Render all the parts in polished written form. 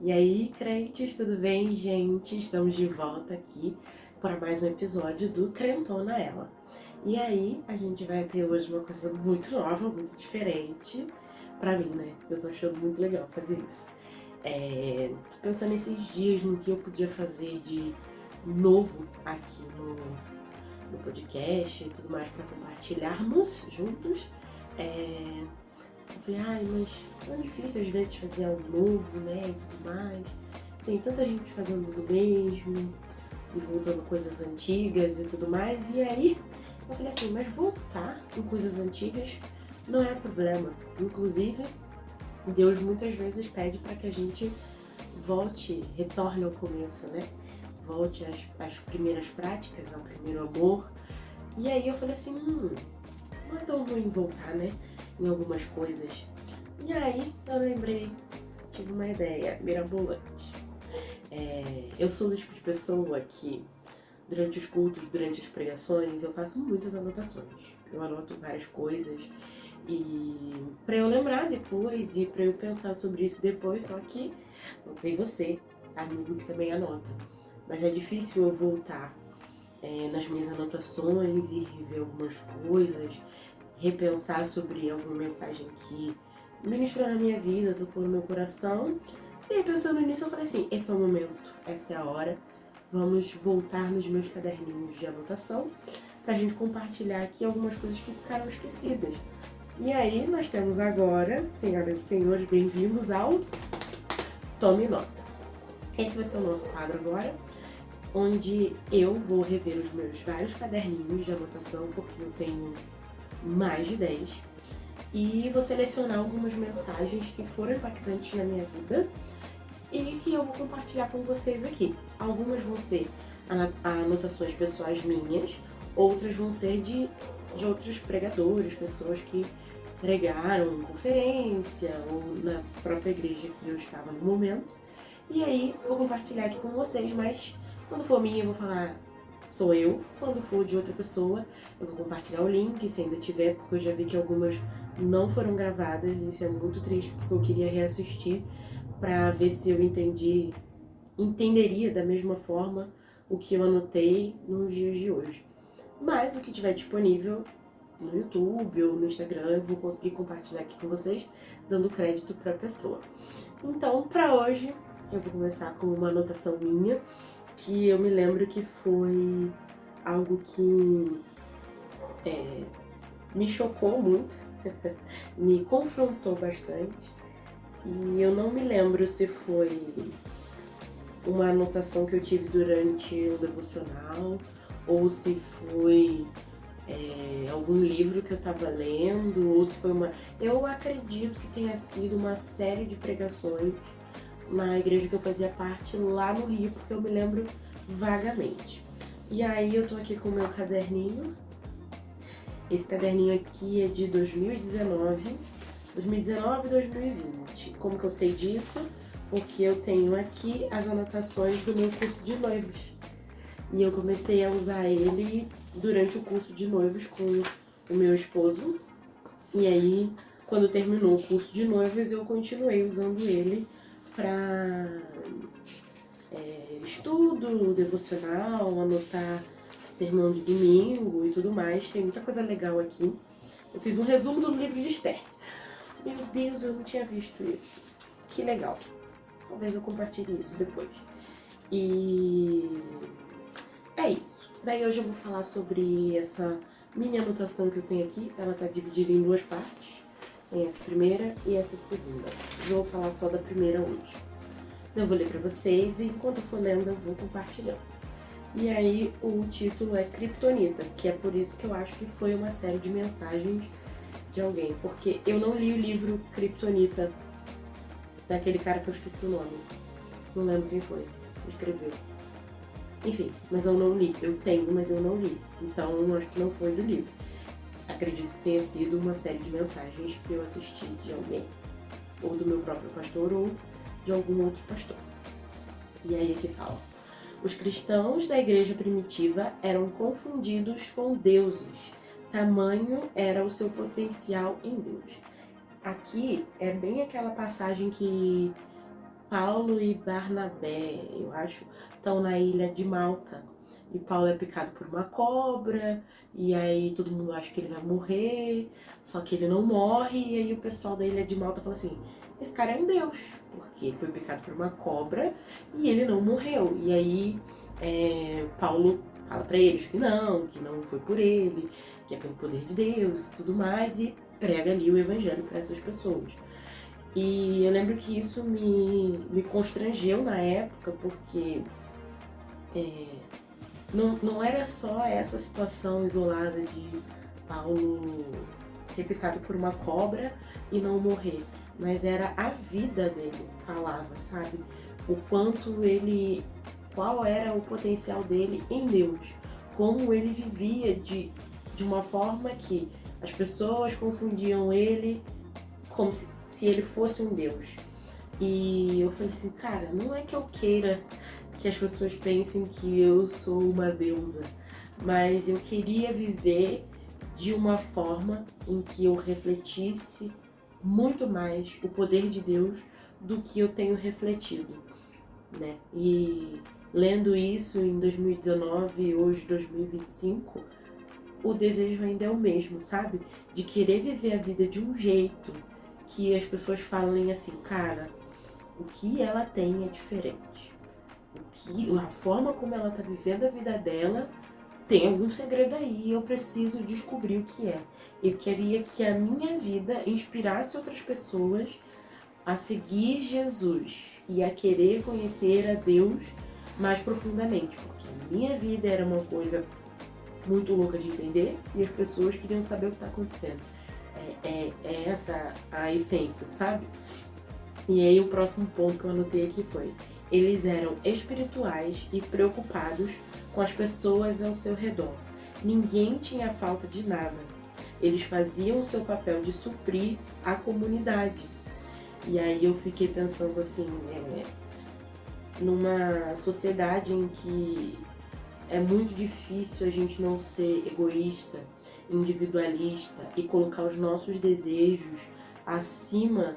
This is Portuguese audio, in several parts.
E aí, crentes, tudo bem, gente? Estamos de volta aqui para mais um episódio do Crentona Ela. E aí, a gente vai ter hoje uma coisa muito nova, muito diferente para mim, né? Eu tô achando muito legal fazer isso. Pensando nesses dias no que eu podia fazer de novo aqui no podcast e tudo mais para compartilharmos juntos. Eu falei, ai, mas é difícil às vezes fazer algo novo, né, e tudo mais. Tem tanta gente fazendo do mesmo e voltando coisas antigas e tudo mais. E aí eu falei assim, mas voltar em coisas antigas não é problema. Inclusive, Deus muitas vezes pede para que a gente volte, retorne ao começo, né? Volte às primeiras práticas, ao primeiro amor. E aí eu falei assim, não é tão ruim voltar, né? Em algumas coisas. E aí eu lembrei, tive uma ideia mirabolante. Eu sou do tipo de pessoa que durante os cultos, durante as pregações, eu faço muitas anotações. Eu anoto várias coisas e para eu lembrar depois e para eu pensar sobre isso depois, só que não sei você, amigo que também anota, mas é difícil eu voltar nas minhas anotações e rever algumas coisas, repensar sobre alguma mensagem que ministrou na minha vida, tocou no meu coração. E aí, pensando nisso, eu falei assim, esse é o momento, essa é a hora. Vamos voltar nos meus caderninhos de anotação pra gente compartilhar aqui algumas coisas que ficaram esquecidas. E aí, nós temos agora, senhoras e senhores, bem-vindos ao Tome Nota. Esse vai ser o nosso quadro agora, onde eu vou rever os meus vários caderninhos de anotação, porque eu tenho mais de 10, e vou selecionar algumas mensagens que foram impactantes na minha vida e que eu vou compartilhar com vocês aqui. Algumas vão ser anotações pessoais minhas, outras vão ser de outros pregadores, pessoas que pregaram em conferência ou na própria igreja que eu estava no momento. E aí vou compartilhar aqui com vocês, mas quando for minha eu vou falar sou eu, quando for de outra pessoa eu vou compartilhar o link, se ainda tiver, porque eu já vi que algumas não foram gravadas, isso é muito triste, porque eu queria reassistir para ver se eu entenderia da mesma forma o que eu anotei nos dias de hoje. Mas o que tiver disponível no YouTube ou no Instagram eu vou conseguir compartilhar aqui com vocês, dando crédito para a pessoa. Então, para hoje, eu vou começar com uma anotação minha, que eu me lembro que foi algo que me chocou muito, me confrontou bastante, e eu não me lembro se foi uma anotação que eu tive durante o devocional ou se foi algum livro que eu estava lendo, ou se foi uma... Eu acredito que tenha sido uma série de pregações na igreja que eu fazia parte lá no Rio, porque eu me lembro vagamente. E aí eu tô aqui com o meu caderninho. Esse caderninho aqui é de 2019 e 2020. Como que eu sei disso? Porque eu tenho aqui as anotações do meu curso de noivos. E eu comecei a usar ele durante o curso de noivos com o meu esposo. E aí, quando terminou o curso de noivos, eu continuei usando ele para estudo, devocional, anotar sermão de domingo e tudo mais. Tem muita coisa legal aqui. Eu fiz um resumo do livro de Esther. Meu Deus, eu não tinha visto isso. Que legal. Talvez eu compartilhe isso depois. E é isso. Daí hoje eu vou falar sobre essa mini anotação que eu tenho aqui. Ela tá dividida em duas partes. Tem essa primeira e essa segunda. Vou falar só da primeira hoje. Eu vou ler pra vocês e enquanto eu for lendo eu vou compartilhando. E aí o título é Kryptonita, que é por isso que eu acho que foi uma série de mensagens de alguém. Porque eu não li o livro Kryptonita daquele cara que eu esqueci o nome. Não lembro quem foi que escreveu. Enfim, mas eu não li. Eu tenho, mas eu não li. Então eu acho que não foi do livro. Acredito que tenha sido uma série de mensagens que eu assisti de alguém. Ou do meu próprio pastor ou de algum outro pastor. E aí aqui fala: os cristãos da igreja primitiva eram confundidos com deuses. Tamanho era o seu potencial em Deus. Aqui é bem aquela passagem que Paulo e Barnabé, eu acho, estão na ilha de Malta. E Paulo é picado por uma cobra, e aí todo mundo acha que ele vai morrer, só que ele não morre, e aí o pessoal da ilha de Malta fala assim, esse cara é um deus, porque ele foi picado por uma cobra e ele não morreu. E aí Paulo fala pra eles que não foi por ele, que é pelo poder de Deus e tudo mais, e prega ali o evangelho para essas pessoas. E eu lembro que isso me constrangeu na época, porque não era só essa situação isolada de Paulo ser picado por uma cobra e não morrer, mas era a vida dele, falava, sabe? O quanto ele, qual era o potencial dele em Deus, como ele vivia de uma forma que as pessoas confundiam ele como se ele fosse um Deus. E eu falei assim, cara, não é que eu queira que as pessoas pensem que eu sou uma deusa, mas eu queria viver de uma forma em que eu refletisse muito mais o poder de Deus do que eu tenho refletido, né? E lendo isso em 2019, hoje 2025, o desejo ainda é o mesmo, sabe? De querer viver a vida de um jeito que as pessoas falem assim, cara, o que ela tem é diferente. A forma como ela tá vivendo a vida dela tem algum segredo aí, eu preciso descobrir o que é. Eu queria que a minha vida inspirasse outras pessoas a seguir Jesus e a querer conhecer a Deus mais profundamente, porque a minha vida era uma coisa muito louca de entender e as pessoas queriam saber o que está acontecendo. É essa a essência, sabe? E aí o próximo ponto que eu anotei aqui foi: eles eram espirituais e preocupados com as pessoas ao seu redor. Ninguém tinha falta de nada. Eles faziam o seu papel de suprir a comunidade. E aí eu fiquei pensando assim, numa sociedade em que é muito difícil a gente não ser egoísta, individualista e colocar os nossos desejos acima.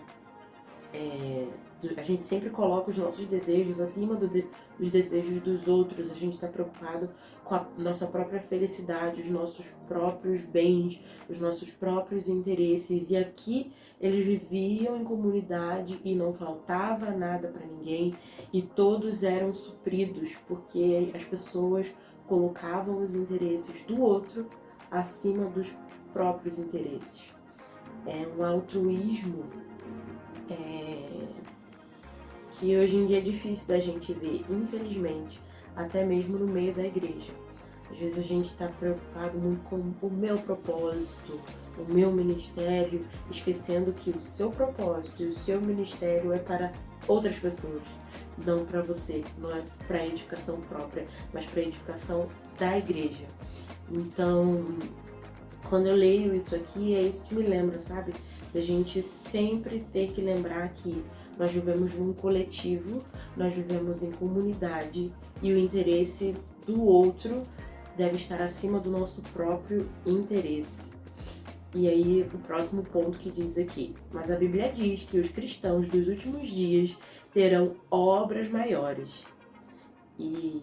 A gente sempre coloca os nossos desejos acima dos desejos dos outros. A gente está preocupado com a nossa própria felicidade, os nossos próprios bens, os nossos próprios interesses. E aqui eles viviam em comunidade e não faltava nada para ninguém e todos eram supridos, porque as pessoas colocavam os interesses do outro acima dos próprios interesses. É um altruísmo que hoje em dia é difícil da gente ver, infelizmente, até mesmo no meio da igreja. Às vezes a gente está preocupado muito com o meu propósito, o meu ministério, esquecendo que o seu propósito e o seu ministério é para outras pessoas, não para você, não é para edificação própria, mas para edificação da igreja. Então, quando eu leio isso aqui, é isso que me lembra, sabe? Da gente sempre ter que lembrar que nós vivemos num coletivo, nós vivemos em comunidade e o interesse do outro deve estar acima do nosso próprio interesse. E aí, o próximo ponto que diz aqui: mas a Bíblia diz que os cristãos dos últimos dias terão obras maiores. E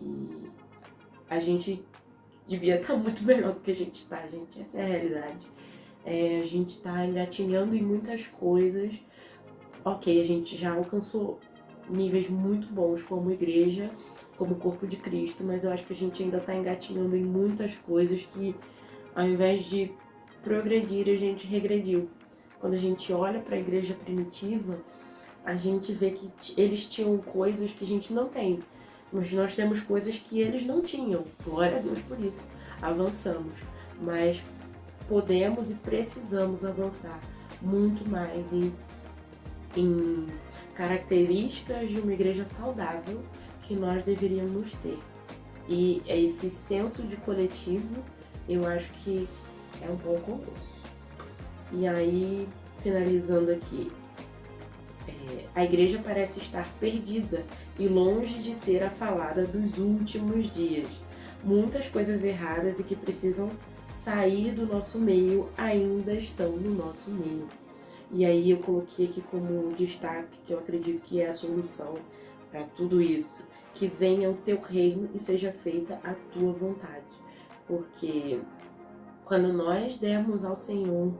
a gente devia estar muito melhor do que a gente está, gente. Essa é a realidade. A gente está engatinhando em muitas coisas. Ok, a gente já alcançou níveis muito bons como igreja, como corpo de Cristo, mas eu acho que a gente ainda está engatinhando em muitas coisas que, ao invés de progredir, a gente regrediu. Quando a gente olha para a igreja primitiva, a gente vê que eles tinham coisas que a gente não tem, mas nós temos coisas que eles não tinham. Glória a Deus por isso. Avançamos, mas podemos e precisamos avançar muito mais em características de uma igreja saudável que nós deveríamos ter. E esse senso de coletivo, eu acho que é um bom começo. E aí, finalizando aqui, a igreja parece estar perdida e longe de ser a falada dos últimos dias. Muitas coisas erradas e que precisam sair do nosso meio ainda estão no nosso meio. E aí eu coloquei aqui como destaque que eu acredito que é a solução para tudo isso. Que venha o teu reino e seja feita a tua vontade. Porque quando nós demos ao Senhor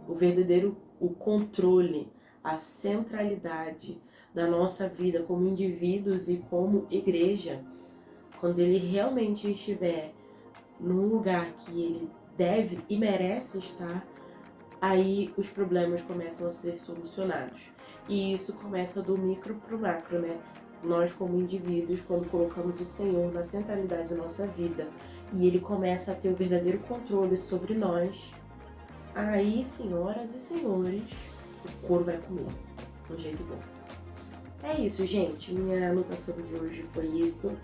o verdadeiro o controle, a centralidade da nossa vida como indivíduos e como igreja, quando Ele realmente estiver num lugar que Ele deve e merece estar, aí os problemas começam a ser solucionados. E isso começa do micro para o macro, né? Nós como indivíduos, quando colocamos o Senhor na centralidade da nossa vida e Ele começa a ter o verdadeiro controle sobre nós, aí, senhoras e senhores, o couro vai comer, de um jeito bom. É isso, gente. Minha anotação de hoje foi isso.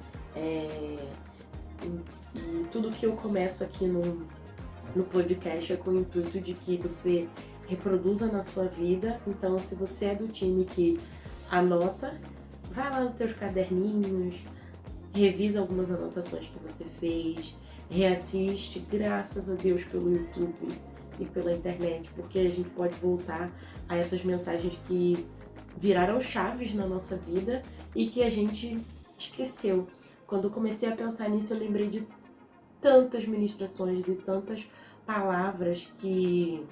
E tudo que eu começo aqui no podcast é com o intuito de que você reproduza na sua vida. Então, se você é do time que anota, vai lá nos teus caderninhos, revisa algumas anotações que você fez, reassiste, graças a Deus, pelo YouTube e pela internet, porque a gente pode voltar a essas mensagens que viraram chaves na nossa vida e que a gente esqueceu. Quando eu comecei a pensar nisso, eu lembrei de tantas ministrações e tantas palavras que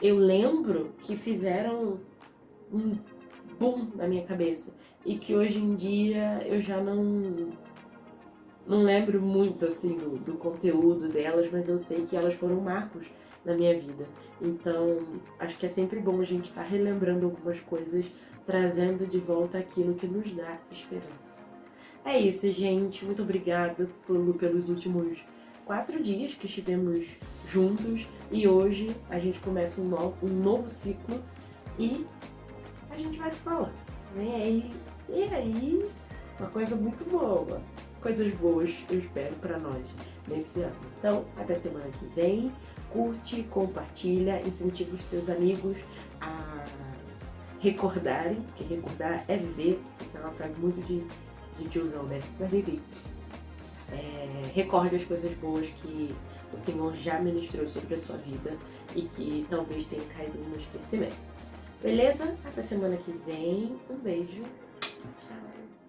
eu lembro que fizeram um boom na minha cabeça e que hoje em dia eu já não lembro muito assim do conteúdo delas, mas eu sei que elas foram marcos na minha vida. Então, acho que é sempre bom a gente estar relembrando algumas coisas, trazendo de volta aquilo que nos dá esperança. É isso, gente. Muito obrigada pelos últimos 4 dias que estivemos juntos. E hoje a gente começa um novo ciclo e a gente vai se falar. E aí, uma coisa muito boa. Coisas boas eu espero pra nós nesse ano. Então, até semana que vem. Curte, compartilha, incentiva os teus amigos a recordarem, porque recordar é viver. Essa é uma frase muito de tiozão, né? Mas enfim, recorde as coisas boas que o Senhor já ministrou sobre a sua vida e que talvez tenha caído no esquecimento. Beleza? Até semana que vem. Um beijo. Tchau.